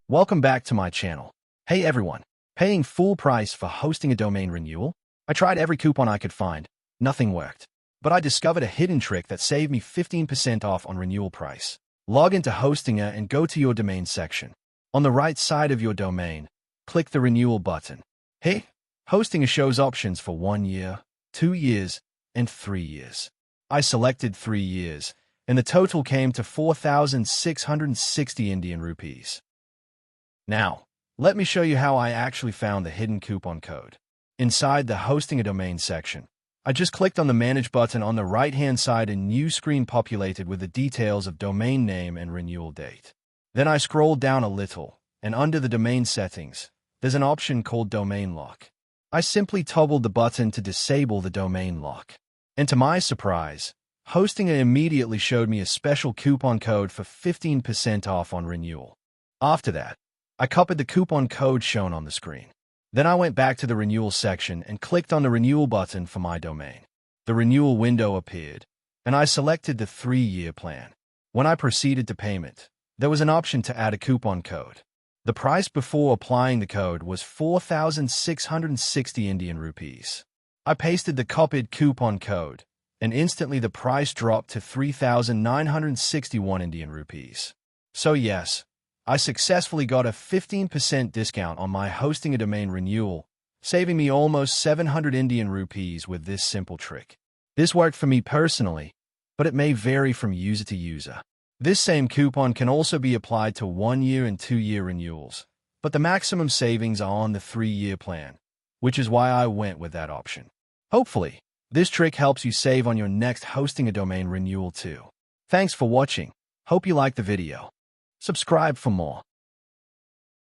Welcome back to my channel. Hey everyone, paying full price for hosting a domain renewal? I tried every coupon I could find. Nothing worked. But I discovered a hidden trick that saved me 15% off on renewal price. Log into Hostinger and go to your domain section. On the right side of your domain, click the Renewal button. Hey, Hostinger shows options for 1 year, 2 years, and 3 years. I selected 3 years, and the total came to 4,660 Indian rupees. Now, let me show you how I actually found the hidden coupon code. Inside the Hosting a Domain section, I just clicked on the Manage button on the right-hand side and a new screen populated with the details of domain name and renewal date. Then I scrolled down a little, and under the domain settings, there's an option called Domain Lock. I simply toggled the button to disable the domain lock. And to my surprise, Hostinger immediately showed me a special coupon code for 15% off on renewal. After that, I copied the coupon code shown on the screen. Then I went back to the renewal section and clicked on the renewal button for my domain. The renewal window appeared, and I selected the 3-year plan. When I proceeded to payment, there was an option to add a coupon code. The price before applying the code was 4,660 Indian rupees. I pasted the copied coupon code, and instantly the price dropped to 3,961 Indian rupees. So yes, I successfully got a 15% discount on my hosting a domain renewal, saving me almost 700 Indian rupees with this simple trick. This worked for me personally, but it may vary from user to user. This same coupon can also be applied to 1-year and 2-year renewals, but the maximum savings are on the 3-year plan, which is why I went with that option. Hopefully, this trick helps you save on your next hosting a domain renewal too. Thanks for watching. Hope you liked the video. Subscribe for more.